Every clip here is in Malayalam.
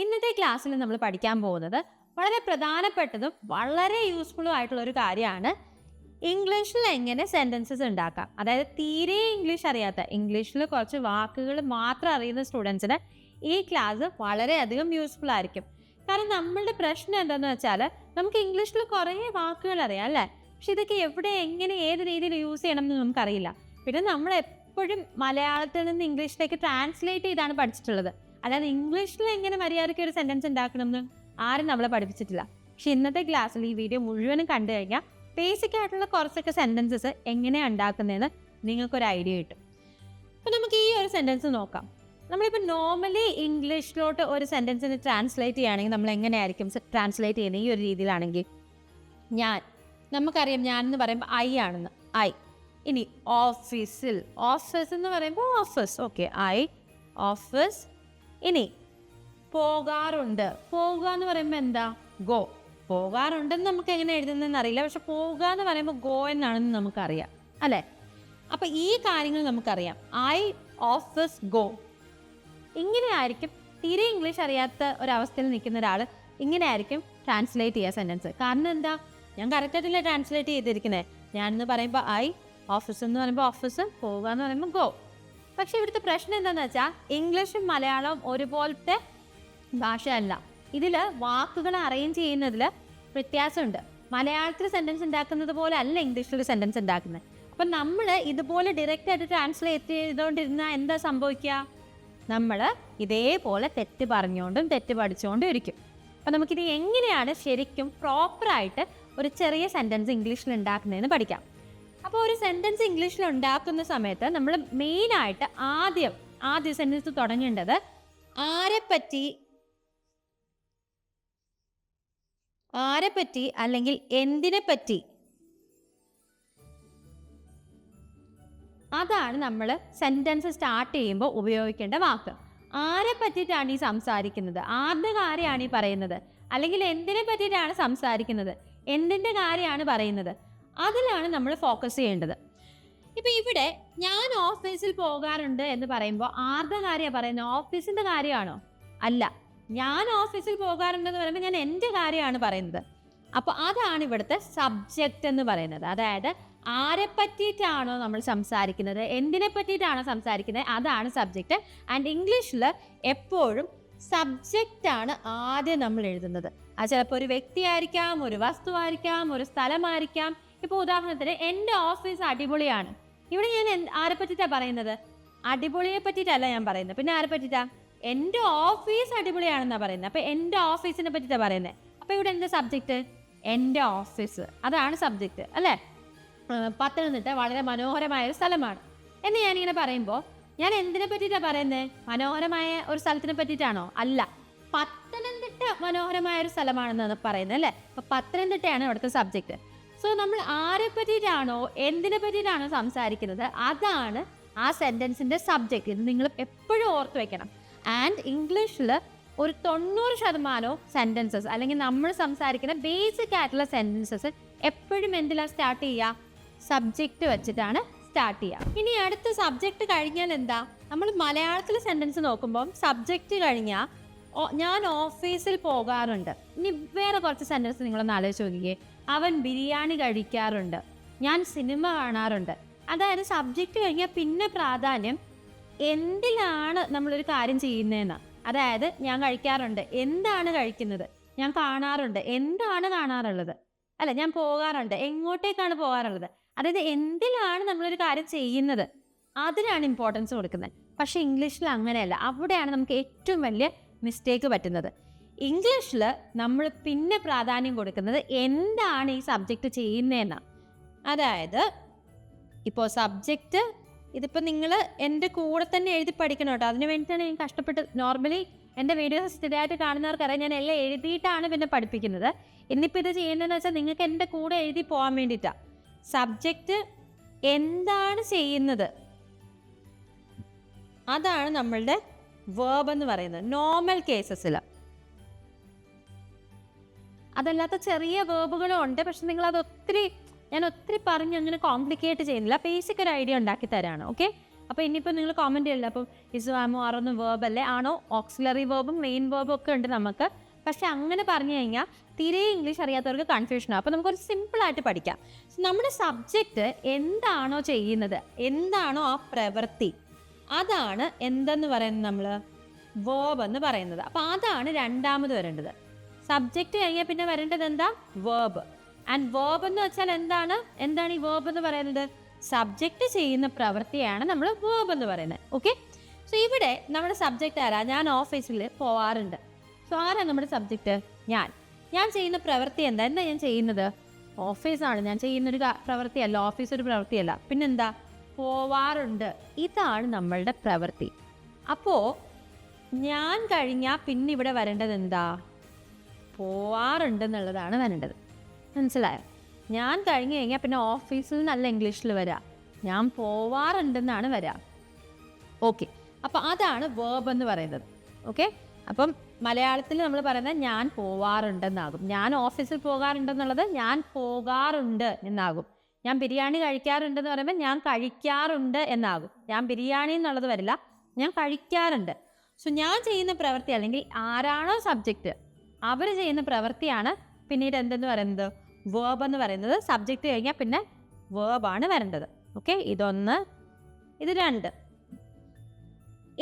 ഇന്നത്തെ ക്ലാസ്സിൽ നമ്മൾ പഠിക്കാൻ പോകുന്നത് വളരെ പ്രധാനപ്പെട്ടതും വളരെ യൂസ്ഫുള്ളും ആയിട്ടുള്ള ഒരു കാര്യമാണ്. ഇംഗ്ലീഷിൽ എങ്ങനെ സെൻറ്റൻസസ് ഉണ്ടാക്കാം. അതായത് തീരെ ഇംഗ്ലീഷ് അറിയാത്ത, ഇംഗ്ലീഷിൽ കുറച്ച് വാക്കുകൾ മാത്രം അറിയുന്ന സ്റ്റുഡൻസിന് ഈ ക്ലാസ് വളരെയധികം യൂസ്ഫുൾ ആയിരിക്കും. കാരണം നമ്മളുടെ പ്രശ്നം എന്താണെന്ന് വെച്ചാൽ നമുക്ക് ഇംഗ്ലീഷിൽ കുറേ വാക്കുകൾ അറിയാം അല്ലേ, പക്ഷെ ഇതൊക്കെ എവിടെ എങ്ങനെ ഏത് രീതിയിൽ യൂസ് ചെയ്യണം എന്ന് നമുക്കറിയില്ല. പിന്നെ നമ്മൾ എപ്പോഴും മലയാളത്തിൽ നിന്ന് ഇംഗ്ലീഷിലേക്ക് ട്രാൻസ്ലേറ്റ് ചെയ്താണ് പഠിച്ചിട്ടുള്ളത്. അല്ലാതെ ഇംഗ്ലീഷിൽ എങ്ങനെ മര്യാദയ്ക്ക് ഒരു സെൻറ്റൻസ് ഉണ്ടാക്കണമെന്ന് ആരും നമ്മളെ പഠിപ്പിച്ചിട്ടില്ല. പക്ഷെ ഇന്നത്തെ ക്ലാസ്സിൽ ഈ വീഡിയോ മുഴുവനും കണ്ടു കഴിഞ്ഞാൽ ബേസിക് ആയിട്ടുള്ള കുറച്ചൊക്കെ സെൻറ്റൻസസ് എങ്ങനെയാണ് ഉണ്ടാക്കുന്നതെന്ന് നിങ്ങൾക്കൊരു ഐഡിയ കിട്ടും. അപ്പോൾ നമുക്ക് ഈ ഒരു സെൻറ്റൻസ് നോക്കാം. നമ്മളിപ്പോൾ നോർമലി ഇംഗ്ലീഷിലോട്ട് ഒരു സെൻറ്റൻസിന് ട്രാൻസ്ലേറ്റ് ചെയ്യുകയാണെങ്കിൽ നമ്മൾ എങ്ങനെയായിരിക്കും ട്രാൻസ്ലേറ്റ് ചെയ്യുന്നത്? ഈ ഒരു രീതിയിലാണെങ്കിൽ നമുക്കറിയാം ഞാൻ എന്ന് പറയുമ്പോൾ ഐ ആണെന്ന്, ഐ. ഇനി ഓഫീസിൽ, ഓഫീസ് എന്ന് പറയുമ്പോൾ ഓഫീസ്, ഓക്കെ, ഐ ഓഫീസ്. ഇനി പോകാറുണ്ട്, പോകുക എന്ന് പറയുമ്പോൾ എന്താ? ഗോ. പോകാറുണ്ടെന്ന് നമുക്ക് എങ്ങനെ എഴുതുന്നതെന്ന് അറിയില്ല, പക്ഷെ പോകുക എന്ന് പറയുമ്പോൾ ഗോ എന്നാണെന്ന് നമുക്കറിയാം അല്ലേ. അപ്പം ഈ കാര്യങ്ങൾ നമുക്കറിയാം. I office go. ഇങ്ങനെയായിരിക്കും തീരെ ഇംഗ്ലീഷ് അറിയാത്ത ഒരവസ്ഥയിൽ നിൽക്കുന്ന ഒരാൾ ഇങ്ങനെയായിരിക്കും ട്രാൻസ്ലേറ്റ് ചെയ്യുക സെൻറ്റൻസ്. കാരണം എന്താ, ഞാൻ കറക്റ്റായിട്ടല്ലേ ട്രാൻസ്ലേറ്റ് ചെയ്തിരിക്കുന്നത്. ഞാനെന്ന് പറയുമ്പോൾ ഐ, ഓഫീസ് എന്ന് പറയുമ്പോൾ ഓഫീസ്, പോവുക എന്ന് പറയുമ്പോൾ ഗോ. പക്ഷേ ഇവിടുത്തെ പ്രശ്നം എന്താണെന്ന് വെച്ചാൽ ഇംഗ്ലീഷും മലയാളവും ഒരുപോലത്തെ ഭാഷയല്ല. ഇതിൽ വാക്കുകൾ അറേഞ്ച് ചെയ്യുന്നതിൽ വ്യത്യാസമുണ്ട്. മലയാളത്തിൽ സെൻറ്റൻസ് ഉണ്ടാക്കുന്നത് പോലെ അല്ല ഇംഗ്ലീഷിൽ സെൻറ്റൻസ് ഉണ്ടാക്കുന്നത്. അപ്പം നമ്മൾ ഇതുപോലെ ഡയറക്റ്റായിട്ട് ട്രാൻസ്ലേറ്റ് ചെയ്തുകൊണ്ടിരുന്നാൽ എന്താ സംഭവിക്കുക? നമ്മൾ ഇതേപോലെ തെറ്റ് പറഞ്ഞുകൊണ്ടും തെറ്റ് പഠിച്ചുകൊണ്ടും ഇരിക്കും. അപ്പം നമുക്കിത് എങ്ങനെയാണ് ശരിക്കും പ്രോപ്പറായിട്ട് ഒരു ചെറിയ സെൻറ്റൻസ് ഇംഗ്ലീഷിൽ ഉണ്ടാക്കുന്നതെന്ന് പഠിക്കാം. അപ്പോൾ ഒരു സെൻറ്റൻസ് ഇംഗ്ലീഷിൽ ഉണ്ടാക്കുന്ന സമയത്ത് നമ്മൾ മെയിനായിട്ട് ആദ്യ സെൻറ്റൻസ് തുടങ്ങേണ്ടത് ആരെപ്പറ്റി അല്ലെങ്കിൽ എന്തിനെ പറ്റി, അതാണ് നമ്മൾ സെൻറ്റൻസ് സ്റ്റാർട്ട് ചെയ്യുമ്പോൾ ഉപയോഗിക്കേണ്ട വാക്ക്. ആരെ പറ്റിയിട്ടാണ് ഈ സംസാരിക്കുന്നത്, ആരുടെ കാര്യമാണ് ഈ പറയുന്നത്, അല്ലെങ്കിൽ എന്തിനെ പറ്റിയിട്ടാണ് സംസാരിക്കുന്നത്, എന്തിൻ്റെ കാര്യമാണ് പറയുന്നത്, അതിലാണ് നമ്മൾ ഫോക്കസ് ചെയ്യേണ്ടത്. ഇപ്പം ഇവിടെ ഞാൻ ഓഫീസിൽ പോകാറുണ്ട് എന്ന് പറയുമ്പോൾ ആരുടെ കാര്യമാണ് പറയുന്നത്? ഓഫീസിൻ്റെ കാര്യമാണോ? അല്ല. ഞാൻ ഓഫീസിൽ പോകാറുണ്ടെന്ന് പറയുമ്പോൾ ഞാൻ എൻ്റെ കാര്യമാണ് പറയുന്നത്. അപ്പോൾ അതാണ് ഇവിടുത്തെ സബ്ജക്റ്റ് എന്ന് പറയുന്നത്. അതായത് ആരെ പറ്റിയിട്ടാണോ നമ്മൾ സംസാരിക്കുന്നത്, എന്തിനെ പറ്റിയിട്ടാണോ സംസാരിക്കുന്നത്, അതാണ് സബ്ജക്റ്റ്. ആൻഡ് ഇംഗ്ലീഷിൽ എപ്പോഴും സബ്ജക്റ്റാണ് ആദ്യം നമ്മൾ എഴുതുന്നത്. അത് ചിലപ്പോൾ ഒരു വ്യക്തിയായിരിക്കാം, ഒരു വസ്തുവായിരിക്കാം, ഒരു സ്ഥലമായിരിക്കാം. ഇപ്പോൾ ഉദാഹരണത്തിന് എൻ്റെ ഓഫീസ് അടിപൊളിയാണ്. ഇവിടെ ഞാൻ ആരെ പറ്റിയിട്ടാണ് പറയുന്നത്? അടിപൊളിയെ പറ്റിയിട്ടല്ല ഞാൻ പറയുന്നത്. പിന്നെ ആരെ പറ്റിയിട്ടാ? എൻ്റെ ഓഫീസ് അടിപൊളിയാണെന്നാണ് പറയുന്നത്. അപ്പോൾ എൻ്റെ ഓഫീസിനെ പറ്റിയിട്ടാണ് പറയുന്നത്. അപ്പോൾ ഇവിടെ എന്താ സബ്ജക്റ്റ്? എൻ്റെ ഓഫീസ്, അതാണ് സബ്ജക്റ്റ് അല്ലേ. പത്തനംതിട്ട വളരെ മനോഹരമായ ഒരു സ്ഥലമാണ് എന്ന് ഞാനിങ്ങനെ പറയുമ്പോൾ ഞാൻ എന്തിനെ പറ്റിയിട്ടാണ് പറയുന്നത്? മനോഹരമായ ഒരു സ്ഥലത്തിനെ പറ്റിയിട്ടാണോ? അല്ല, പത്തനംതിട്ട മനോഹരമായ ഒരു സ്ഥലമാണെന്നാണ് പറയുന്നത് അല്ലേ. അപ്പോൾ പത്തനംതിട്ടയാണ് ഇവിടുത്തെ സബ്ജക്റ്റ്. സോ നമ്മൾ ആരെ പറ്റിയിട്ടാണോ എന്തിനെ പറ്റിയിട്ടാണോ സംസാരിക്കുന്നത് അതാണ് ആ സെൻറ്റൻസിൻ്റെ സബ്ജക്റ്റ്. ഇത് നിങ്ങൾ എപ്പോഴും ഓർത്ത് വയ്ക്കണം. ആൻഡ് ഇംഗ്ലീഷിൽ ഒരു 90% സെൻറ്റൻസസ് അല്ലെങ്കിൽ നമ്മൾ സംസാരിക്കുന്ന ബേസിക് ആയിട്ടുള്ള സെൻറ്റൻസസ് എപ്പോഴും എന്തിലാണ് സ്റ്റാർട്ട് ചെയ്യുക? സബ്ജക്റ്റ് വെച്ചിട്ടാണ് സ്റ്റാർട്ട് ചെയ്യുക. ഇനി അടുത്ത സബ്ജക്റ്റ് കഴിഞ്ഞാൽ എന്താ? നമ്മൾ മലയാളത്തിൽ സെൻറ്റൻസ് നോക്കുമ്പം സബ്ജക്റ്റ് കഴിഞ്ഞാൽ ഞാൻ ഓഫീസിൽ പോകാറുണ്ട്. ഇനി വേറെ കുറച്ച് സെൻറ്റൻസ് നിങ്ങളൊന്ന് ആലോചിച്ച് നോക്കിക്കേ. അവൻ ബിരിയാണി കഴിക്കാറുണ്ട്, ഞാൻ സിനിമ കാണാറുണ്ട്. അതായത് സബ്ജക്റ്റ് കഴിഞ്ഞാൽ പിന്നെ പ്രാധാന്യം എന്തിലാണ് നമ്മളൊരു കാര്യം ചെയ്യുന്നതെന്ന്. അതായത് ഞാൻ കഴിക്കാറുണ്ട്, എന്താണ് കഴിക്കുന്നത്? ഞാൻ കാണാറുണ്ട്, എന്താണ് കാണാറുള്ളത്? അല്ല, ഞാൻ പോകാറുണ്ട്, എങ്ങോട്ടേക്കാണ് പോകാറുള്ളത്? അതായത് എന്തിലാണ് നമ്മളൊരു കാര്യം ചെയ്യുന്നത് അതിനാണ് ഇമ്പോർട്ടൻസ് കൊടുക്കുന്നത്. പക്ഷേ ഇംഗ്ലീഷിൽ അങ്ങനെയല്ല. അവിടെയാണ് നമുക്ക് ഏറ്റവും വലിയ മിസ്റ്റേക്ക് പറ്റുന്നത്. ഇംഗ്ലീഷിൽ നമ്മൾ പിന്നെ പ്രാധാന്യം കൊടുക്കുന്നത് എന്താണ് ഈ സബ്ജക്റ്റ് ചെയ്യുന്നതെന്നാണ്. അതായത് ഇപ്പോൾ സബ്ജക്റ്റ് ഇതിപ്പോൾ നിങ്ങൾ എൻ്റെ കൂടെ തന്നെ എഴുതി പഠിക്കണം കേട്ടോ. അതിന് വേണ്ടിയിട്ടാണ് ഞാൻ കഷ്ടപ്പെട്ട്, നോർമലി എൻ്റെ വീഡിയോസ് സ്ഥിരമായിട്ട് കാണുന്നവർക്കറിയാം ഞാൻ എല്ലാം എഴുതിയിട്ടാണ് പിന്നെ പഠിപ്പിക്കുന്നത്. ഇന്നിപ്പോൾ ഇത് ചെയ്യുന്നതെന്ന് വെച്ചാൽ നിങ്ങൾക്ക് എൻ്റെ കൂടെ എഴുതി പോകാൻ വേണ്ടിയിട്ടാണ്. സബ്ജക്റ്റ് എന്താണ് ചെയ്യുന്നത് അതാണ് നമ്മളുടെ വേർബ് എന്ന് പറയുന്നത് നോർമൽ കേസസിൽ. അതല്ലാത്ത ചെറിയ വേർബുകളും ഉണ്ട്, പക്ഷെ നിങ്ങളത് ഞാൻ ഒത്തിരി പറഞ്ഞ് അങ്ങനെ കോംപ്ലിക്കേറ്റ് ചെയ്യുന്നില്ല. ബേസിക് ഒരു ഐഡിയ ഉണ്ടാക്കി തരാണ്. ഓക്കെ, അപ്പോൾ ഇനിയിപ്പോൾ നിങ്ങൾ കോമൻറ്റ് ചെയ്യില്ല, അപ്പം ഇസ് ആമോ ആറൊന്നും വേർബ് അല്ലേ, ആണോ, ഓക്സിലറി വേർബും മെയിൻ വേർബും ഒക്കെ ഉണ്ട് നമുക്ക്. പക്ഷെ അങ്ങനെ പറഞ്ഞു കഴിഞ്ഞാൽ തീരെ ഇംഗ്ലീഷ് അറിയാത്തവർക്ക് കൺഫ്യൂഷനാണ്. അപ്പോൾ നമുക്കൊരു സിമ്പിളായിട്ട് പഠിക്കാം. നമ്മുടെ സബ്ജക്റ്റ് എന്താണോ ചെയ്യുന്നത്, എന്താണോ ആ പ്രവൃത്തി, അതാണ് എന്തെന്ന് പറയുന്നത് നമ്മൾ വേർബ് എന്ന് പറയുന്നത്. അപ്പോൾ അതാണ് രണ്ടാമത് വരേണ്ടത്. സബ്ജക്റ്റ് കഴിഞ്ഞാൽ പിന്നെ വരേണ്ടത് എന്താ, വേർബ്. ആൻഡ് വേർബ് എന്ന് വെച്ചാൽ എന്താണ് ഈ വേർബ് എന്ന് പറയുന്നത്? സബ്ജക്റ്റ് ചെയ്യുന്ന പ്രവൃത്തിയാണ് നമ്മൾ വേർബ് എന്ന് പറയുന്നത്. ഓക്കെ, സോ ഇവിടെ നമ്മുടെ സബ്ജക്റ്റ് ആരാ? ഞാൻ ഓഫീസിൽ പോവാറുണ്ട്. സോ ആരാ നമ്മുടെ സബ്ജക്റ്റ്? ഞാൻ ചെയ്യുന്ന പ്രവൃത്തി എന്താ ഞാൻ ചെയ്യുന്നത്? ഓഫീസാണ്. ഞാൻ ചെയ്യുന്നൊരു പ്രവൃത്തിയല്ല, ഓഫീസ് ഒരു പ്രവൃത്തിയല്ല. പിന്നെന്താ? പോവാറുണ്ട്. ഇതാണ് നമ്മളുടെ പ്രവൃത്തി. അപ്പോൾ ഞാൻ കഴിഞ്ഞാൽ പിന്നെ ഇവിടെ വരേണ്ടത് എന്താ? പോവാറുണ്ട് എന്നുള്ളതാണ് വരേണ്ടത്. മനസ്സിലായോ? ഞാൻ കഴിഞ്ഞ് കഴിഞ്ഞാൽ പിന്നെ ഓഫീസിൽ നല്ല ഇംഗ്ലീഷിൽ വരിക, ഞാൻ പോവാറുണ്ടെന്നാണ് വരിക. ഓക്കെ, അപ്പോൾ അതാണ് വേർബ് എന്ന് പറയുന്നത്. ഓക്കെ, അപ്പം മലയാളത്തിൽ നമ്മൾ പറയുന്നത് ഞാൻ പോവാറുണ്ടെന്നാകും. ഞാൻ ഓഫീസിൽ പോകാറുണ്ടെന്നുള്ളത് ഞാൻ പോകാറുണ്ട് എന്നാകും. ഞാൻ ബിരിയാണി കഴിക്കാറുണ്ടെന്ന് പറയുമ്പോൾ ഞാൻ കഴിക്കാറുണ്ട് എന്നാകും. ഞാൻ ബിരിയാണി എന്നുള്ളത് വരില്ല, ഞാൻ കഴിക്കാറുണ്ട്. സോ ഞാൻ ചെയ്യുന്ന പ്രവൃത്തി അല്ലെങ്കിൽ ആരാണോ സബ്ജക്റ്റ്, അവർ ചെയ്യുന്ന പ്രവൃത്തിയാണ് പിന്നീട് എന്തെന്ന് പറയുന്നത്? വേർബ് എന്ന് പറയുന്നത്. സബ്ജക്റ്റ് കഴിഞ്ഞാൽ പിന്നെ വേർബാണ് വരേണ്ടത്. ഓക്കെ, ഇതൊന്ന്. ഇത് രണ്ട്.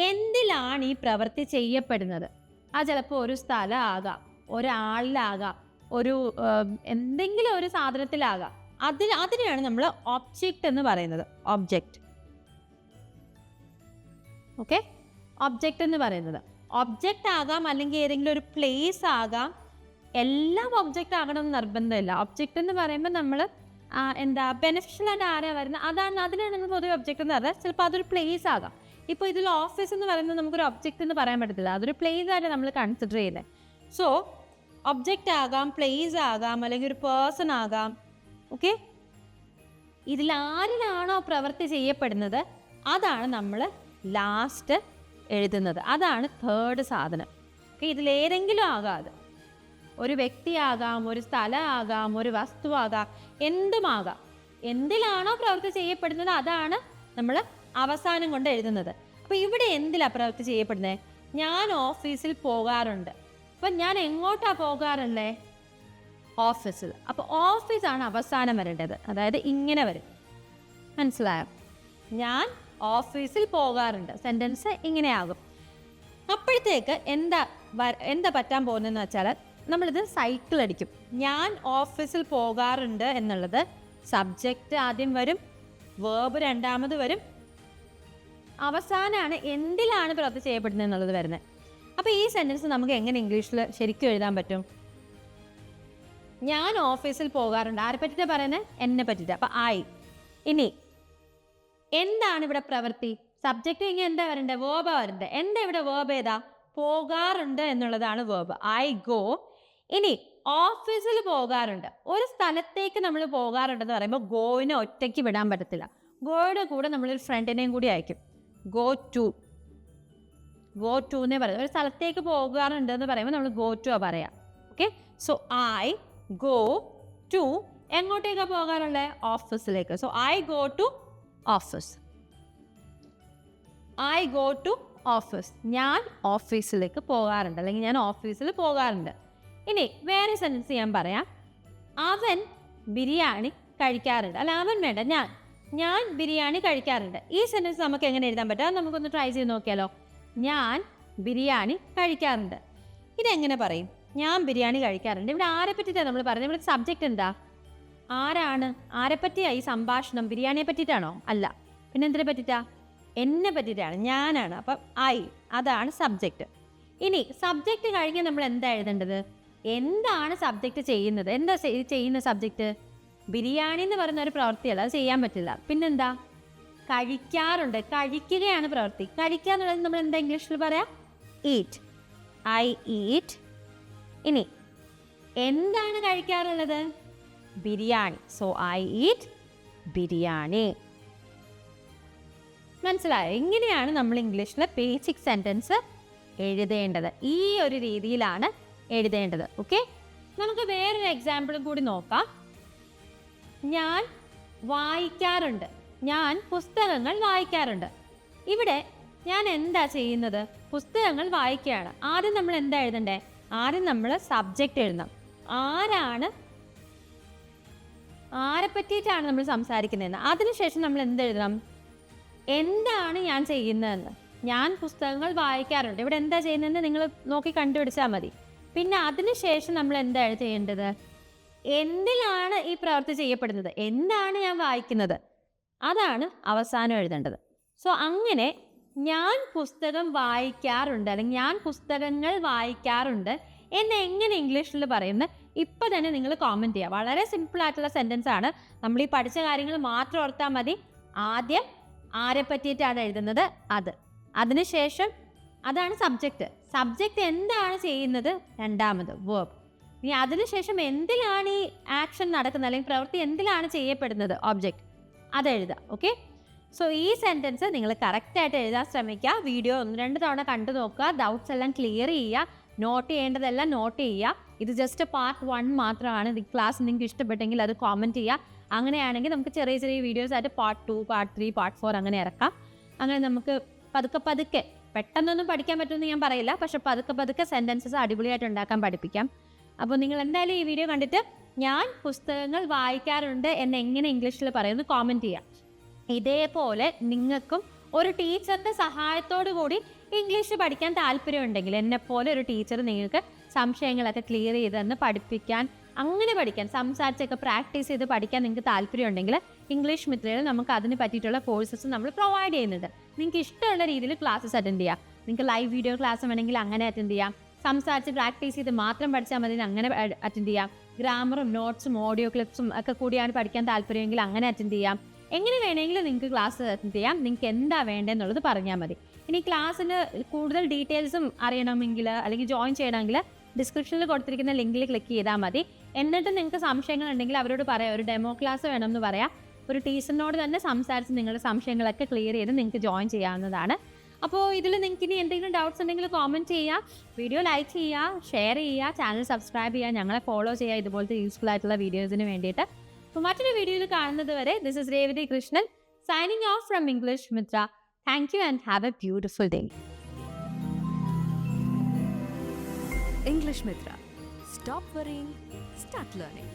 എന്തിലാണ് ഈ പ്രവൃത്തി ചെയ്യപ്പെടുന്നത്? അത് ചിലപ്പോൾ ഒരു സ്ഥലമാകാം, ഒരാളിലാകാം, ഒരു എന്തെങ്കിലും ഒരു സാധനത്തിലാകാം. അതിനെയാണ് നമ്മൾ ഒബ്ജക്റ്റ് എന്ന് പറയുന്നത്. ഒബ്ജക്റ്റ്. ഓക്കെ, ഒബ്ജക്റ്റ് എന്ന് പറയുന്നത് ഒബ്ജക്റ്റ് ആകാം, അല്ലെങ്കിൽ ഏതെങ്കിലും ഒരു പ്ലേസ് ആകാം. എല്ലാം ഒബ്ജക്റ്റ് ആകണമെന്ന് നിർബന്ധമില്ല. ഒബ്ജക്റ്റ് എന്ന് പറയുമ്പോൾ നമ്മൾ ബെനിഫിഷ്യലായിട്ട് ആരാ വരുന്നത്, അതിനാണ് നമ്മൾ പൊതുവെ ഒബ്ജക്റ്റ് എന്ന് പറയുന്നത്. ചിലപ്പോൾ അതൊരു പ്ലേസ് ആകാം. ഇപ്പോൾ ഇതിൽ ഓഫീസ് എന്ന് പറയുന്നത് നമുക്കൊരു ഒബ്ജക്റ്റ് എന്ന് പറയാൻ പറ്റത്തില്ല, അതൊരു പ്ലേസ് ആയിട്ട് നമ്മൾ കൺസിഡർ ചെയ്യുന്നത്. സോ ഒബ്ജക്റ്റ് ആകാം, പ്ലേസ് ആകാം, അല്ലെങ്കിൽ ഒരു പേഴ്സൺ ആകാം. ഓക്കെ, ഇതിൽ ആരിലാണോ പ്രവൃത്തി ചെയ്യപ്പെടുന്നത് അതാണ് നമ്മൾ ലാസ്റ്റ് എഴുതുന്നത്. അതാണ് തേർഡ് സാധനം. ഓക്കെ, ഇതിലേതെങ്കിലും ആകാം. അത് ഒരു വ്യക്തിയാകാം, ഒരു സ്ഥലമാകാം, ഒരു വസ്തുവാകാം, എന്തുമാകാം. എന്തിലാണോ പ്രവൃത്തി ചെയ്യപ്പെടുന്നത് അതാണ് നമ്മൾ അവസാനം കൊണ്ട് എഴുതുന്നത്. അപ്പോൾ ഇവിടെ എന്തിലാണ് പ്രവൃത്തി ചെയ്യപ്പെടുന്നത്? ഞാൻ ഓഫീസിൽ പോകാറുണ്ട്. അപ്പം ഞാൻ എങ്ങോട്ടാണ് പോകാറുള്ളത്? ഓഫീസിൽ. അപ്പോൾ ഓഫീസാണ് അവസാനം വരേണ്ടത്. അതായത് ഇങ്ങനെ വരും. മനസ്സിലായോ? ഞാൻ ഓഫീസിൽ പോകാറുണ്ട്. സെൻറ്റൻസ് ഇങ്ങനെയാകും. അപ്പോഴത്തേക്ക് എന്താ പറ്റാൻ പോകുന്നതെന്ന് വെച്ചാൽ നമ്മളിത് സൈക്കിൾ അടിക്കും. ഞാൻ ഓഫീസിൽ പോകാറുണ്ട് എന്നുള്ളത് സബ്ജക്റ്റ് ആദ്യം വരും, വേർബ് രണ്ടാമത് വരും, അവസാനമാണ് എന്തിലാണ് പ്രവൃത്തി ചെയ്യപ്പെടുന്നത് എന്നുള്ളത് വരുന്നത്. അപ്പോൾ ഈ സെൻറ്റൻസ് നമുക്ക് എങ്ങനെ ഇംഗ്ലീഷിൽ ശരിക്കും എഴുതാൻ പറ്റും? ഞാൻ ഓഫീസിൽ പോകാറുണ്ട്. ആരെ പറ്റിയിട്ടാണ് പറയുന്നത്? എന്നെ പറ്റിയിട്ട്. അപ്പോൾ ഇനി എന്താണ് ഇവിടെ പ്രവൃത്തി? സബ്ജക്റ്റ് ഇങ്ങനെ എന്താ വരണ്ടേ? വേർബാണ് വരണ്ടേ. എന്താ ഇവിടെ വേർബ്? ഏതാ? പോകാറുണ്ട് എന്നുള്ളതാണ് വേർബ്. I go. ഇനി ഓഫീസിൽ പോകാറുണ്ട്. ഒരു സ്ഥലത്തേക്ക് നമ്മൾ പോകാറുണ്ടെന്ന് പറയുമ്പോൾ ഗോയിനെ ഒറ്റയ്ക്ക് വിടാൻ പറ്റത്തില്ല. ഗോയുടെ കൂടെ നമ്മളൊരു ഫ്രണ്ടിനെയും കൂടി അയക്കും. ഗോ ടു എന്നേ പറയും. ഒരു സ്ഥലത്തേക്ക് പോകാറുണ്ട് എന്ന് പറയുമ്പോൾ നമ്മൾ ഗോ ടു പറയാം. Okay, so I go to. എങ്ങോട്ടേക്കാണ് പോകാറുള്ളത്? ഓഫീസിലേക്ക്. So I go to office. I go to office. ഞാൻ ഓഫീസിലേക്ക് പോകാറുണ്ട്, അല്ലെങ്കിൽ ഞാൻ ഓഫീസിൽ പോകാറുണ്ട്. ഇനി വേറെ സെൻറ്റൻസ് ഞാൻ പറയാം. അവൻ ബിരിയാണി കഴിക്കാറുണ്ട്. അല്ല, അവൻ വേണ്ട, ഞാൻ ബിരിയാണി കഴിക്കാറുണ്ട്. ഈ സെൻറ്റൻസ് നമുക്ക് എങ്ങനെ എഴുതാൻ പറ്റും? അത് നമുക്കൊന്ന് ട്രൈ ചെയ്ത് നോക്കിയാലോ. ഞാൻ ബിരിയാണി കഴിക്കാറുണ്ട്. ഇതെങ്ങനെ പറയും? ഞാൻ ബിരിയാണി കഴിക്കാറുണ്ട്. ഇവിടെ ആരെ പറ്റിയിട്ടാണ് നമ്മൾ പറയുന്നത്? ഇവിടെ സബ്ജക്റ്റ് എന്താ? ആരാണ്? ആരെ പറ്റിയാണ് ഈ സംഭാഷണം? ബിരിയാണിയെ പറ്റിയിട്ടാണോ? അല്ല, പിന്നെ എന്തിനെ പറ്റിയിട്ടാ? എന്നെ പറ്റിയിട്ടാണ്, ഞാനാണ്. അപ്പം അതാണ് സബ്ജക്റ്റ്. ഇനി സബ്ജക്റ്റ് കഴിഞ്ഞ് നമ്മൾ എന്താ എഴുതേണ്ടത്? എന്താണ് സബ്ജക്റ്റ് ചെയ്യുന്നത്? എന്താ ചെയ്യുന്ന സബ്ജക്റ്റ്? ബിരിയാണി എന്ന് പറയുന്ന ഒരു പ്രവൃത്തിയല്ല, അത് ചെയ്യാൻ പറ്റില്ല. പിന്നെന്താ? കഴിക്കാറുണ്ട്. കഴിക്കുകയാണ് പ്രവൃത്തി. കഴിക്കുക എന്നുള്ളത് നമ്മൾ എന്താ ഇംഗ്ലീഷിൽ പറയാം? ഈറ്റ്. I eat. ഇനി എന്താണ് കഴിക്കാറുള്ളത്? Biryani. So I eat biryani. മനസ്സിലായോ? ഇങ്ങനെയാണ് നമ്മൾ ഇംഗ്ലീഷിലെ ബേസിക് സെൻറ്റൻസ് എഴുതേണ്ടത്. ഈ ഒരു രീതിയിലാണ് എഴുതേണ്ടത്. ഓക്കെ, നമുക്ക് വേറൊരു എക്സാമ്പിളും കൂടി നോക്കാം. ഞാൻ വായിക്കാറുണ്ട്. ഞാൻ പുസ്തകങ്ങൾ വായിക്കാറുണ്ട്. ഇവിടെ ഞാൻ എന്താ ചെയ്യുന്നത്? പുസ്തകങ്ങൾ വായിക്കുകയാണ്. ആദ്യം നമ്മൾ എന്താ എഴുതണ്ടേ? ആദ്യം നമ്മൾ സബ്ജക്റ്റ് എഴുതണം. ആരെ പറ്റിയിട്ടാണ് നമ്മൾ സംസാരിക്കുന്നതെന്ന്. അതിനുശേഷം നമ്മൾ എന്തെഴുതണം? എന്താണ് ഞാൻ ചെയ്യുന്നതെന്ന്. ഞാൻ പുസ്തകങ്ങൾ വായിക്കാറുണ്ട്. ഇവിടെ എന്താ ചെയ്യുന്നതെന്ന് നിങ്ങൾ നോക്കി കണ്ടുപിടിച്ചാൽ മതി. പിന്നെ അതിനുശേഷം നമ്മൾ എന്താ ചെയ്യേണ്ടത്? എന്തിലാണ് ഈ പ്രവൃത്തി ചെയ്യപ്പെടുന്നത്? എന്താണ് ഞാൻ വായിക്കുന്നത്? അതാണ് അവസാനം എഴുതേണ്ടത്. സോ അങ്ങനെ ഞാൻ പുസ്തകം വായിക്കാറുണ്ട് അല്ലെങ്കിൽ ഞാൻ പുസ്തകങ്ങൾ വായിക്കാറുണ്ട് എന്ന് എങ്ങനെ ഇംഗ്ലീഷിൽ പറയുന്നത് ഇപ്പം തന്നെ നിങ്ങൾ കോമെൻറ്റ് ചെയ്യുക. വളരെ സിമ്പിളായിട്ടുള്ള സെൻറ്റൻസ് ആണ്. നമ്മൾ ഈ പഠിച്ച കാര്യങ്ങൾ മാത്രം ഓർത്താൽ മതി. ആദ്യം ആരെ പറ്റിയിട്ടാണ് എഴുതുന്നത് അത്. അതിനുശേഷം അതാണ് സബ്ജക്റ്റ് എന്താണ് ചെയ്യുന്നത്? രണ്ടാമത് വേർബ്. ഇനി അതിനുശേഷം എന്തിലാണ് ഈ ആക്ഷൻ നടക്കുന്നത് അല്ലെങ്കിൽ പ്രവൃത്തി എന്തിലാണ് ചെയ്യപ്പെടുന്നത്? ഒബ്ജക്റ്റ്. അതെഴുതുക. ഓക്കെ. സോ ഈ സെൻറ്റൻസ് നിങ്ങൾ കറക്റ്റായിട്ട് എഴുതാൻ ശ്രമിക്കുക. വീഡിയോ 1-2 തവണ കണ്ടു നോക്കുക. ഡൗട്ട്സ് എല്ലാം ക്ലിയർ ചെയ്യുക. നോട്ട് ചെയ്യേണ്ടതെല്ലാം നോട്ട് ചെയ്യുക. ഇത് ജസ്റ്റ് പാർട്ട് 1 മാത്രമാണ്. ഈ ക്ലാസ് നിങ്ങൾക്ക് ഇഷ്ടപ്പെട്ടെങ്കിൽ അത് കോമെൻറ്റ് ചെയ്യുക. അങ്ങനെയാണെങ്കിൽ നമുക്ക് ചെറിയ ചെറിയ വീഡിയോസ് ആയിട്ട് പാർട്ട് 2, പാർട്ട് 3, പാർട്ട് 4 അങ്ങനെ ഇറക്കാം. അങ്ങനെ നമുക്ക് പതുക്കെ പെട്ടെന്നൊന്നും പഠിക്കാൻ പറ്റുമെന്ന് ഞാൻ പറയില്ല. പക്ഷെ പതുക്കെ സെൻറ്റൻസസ് അടിപൊളിയായിട്ട് ഉണ്ടാക്കാൻ പഠിപ്പിക്കാം. അപ്പോൾ നിങ്ങൾ എന്തായാലും ഈ വീഡിയോ കണ്ടിട്ട് ഞാൻ പുസ്തകങ്ങൾ വായിക്കാറുണ്ട് എന്ന് എങ്ങനെ ഇംഗ്ലീഷിൽ പറയുന്നത് കോമെൻറ്റ് ചെയ്യാം. ഇതേപോലെ നിങ്ങൾക്കും ഒരു ടീച്ചറിൻ്റെ സഹായത്തോടു കൂടി ഇംഗ്ലീഷ് പഠിക്കാൻ താല്പര്യമുണ്ടെങ്കിൽ, എന്നെപ്പോലെ ഒരു ടീച്ചർ നിങ്ങൾക്ക് സംശയങ്ങളൊക്കെ ക്ലിയർ ചെയ്തെന്ന് പഠിപ്പിക്കാൻ, അങ്ങനെ പഠിക്കാൻ, സംസാരിച്ചൊക്കെ പ്രാക്ടീസ് ചെയ്ത് പഠിക്കാൻ നിങ്ങൾക്ക് താല്പര്യമുണ്ടെങ്കിൽ ഇംഗ്ലീഷ് മിത്രയിൽ നമുക്ക് അതിന് പറ്റിയിട്ടുള്ള കോഴ്സസ് നമ്മൾ പ്രൊവൈഡ് ചെയ്യുന്നുണ്ട്. നിങ്ങൾക്ക് ഇഷ്ടമുള്ള രീതിയിൽ ക്ലാസ്സസ് അറ്റൻഡ് ചെയ്യാം. നിങ്ങൾക്ക് ലൈവ് വീഡിയോ ക്ലാസ് വേണമെങ്കിൽ അങ്ങനെ അറ്റൻഡ് ചെയ്യാം. സംസാരിച്ച് പ്രാക്ടീസ് ചെയ്ത് മാത്രം പഠിച്ചാൽ മതി അങ്ങനെ അറ്റൻഡ് ചെയ്യാം. ഗ്രാമറും നോട്ട്സും ഓഡിയോ ക്ലിപ്സും ഒക്കെ കൂടിയാണ് പഠിക്കാൻ താല്പര്യമെങ്കിൽ അങ്ങനെ അറ്റൻഡ് ചെയ്യാം. എങ്ങനെ വേണമെങ്കിലും നിങ്ങൾക്ക് ക്ലാസ് അറ്റൻഡ് ചെയ്യാം. നിങ്ങൾക്ക് എന്താ വേണ്ടതെന്നുള്ളത് പറഞ്ഞാൽ മതി. ഇനി ക്ലാസ്സിന് കൂടുതൽ ഡീറ്റെയിൽസും അറിയണമെങ്കിൽ അല്ലെങ്കിൽ ജോയിൻ ചെയ്യണമെങ്കിൽ ഡിസ്ക്രിപ്ഷനിൽ കൊടുത്തിരിക്കുന്ന ലിങ്കിൽ ക്ലിക്ക് ചെയ്താൽ മതി. എന്നിട്ട് നിങ്ങൾക്ക് സംശയങ്ങളുണ്ടെങ്കിൽ അവരോട് പറയാം, ഒരു ഡെമോ ക്ലാസ് വേണമെന്ന് പറയാം. ഒരു ടീച്ചറിനോട് തന്നെ സംസാരിച്ച് നിങ്ങളുടെ സംശയങ്ങളൊക്കെ ക്ലിയർ ചെയ്ത് നിങ്ങൾക്ക് ജോയിൻ ചെയ്യാവുന്നതാണ്. അപ്പോൾ ഇതിൽ നിങ്ങൾക്ക് ഇനി എന്തെങ്കിലും ഡൗട്ട്സ് ഉണ്ടെങ്കിൽ കോമെൻറ്റ് ചെയ്യുക, വീഡിയോ ലൈക്ക് ചെയ്യുക, ഷെയർ ചെയ്യുക, ചാനൽ സബ്സ്ക്രൈബ് ചെയ്യുക, ഞങ്ങളെ ഫോളോ ചെയ്യുക ഇതുപോലത്തെ യൂസ്ഫുൾ ആയിട്ടുള്ള വീഡിയോസിന് വേണ്ടിയിട്ട്. അപ്പോൾ മറ്റൊരു വീഡിയോയിൽ കാണുന്നത് വരെ this is Revathi Krishnan signing off from English Mitra. Thank you and have a beautiful day. English Mitra. Stop worrying, start learning.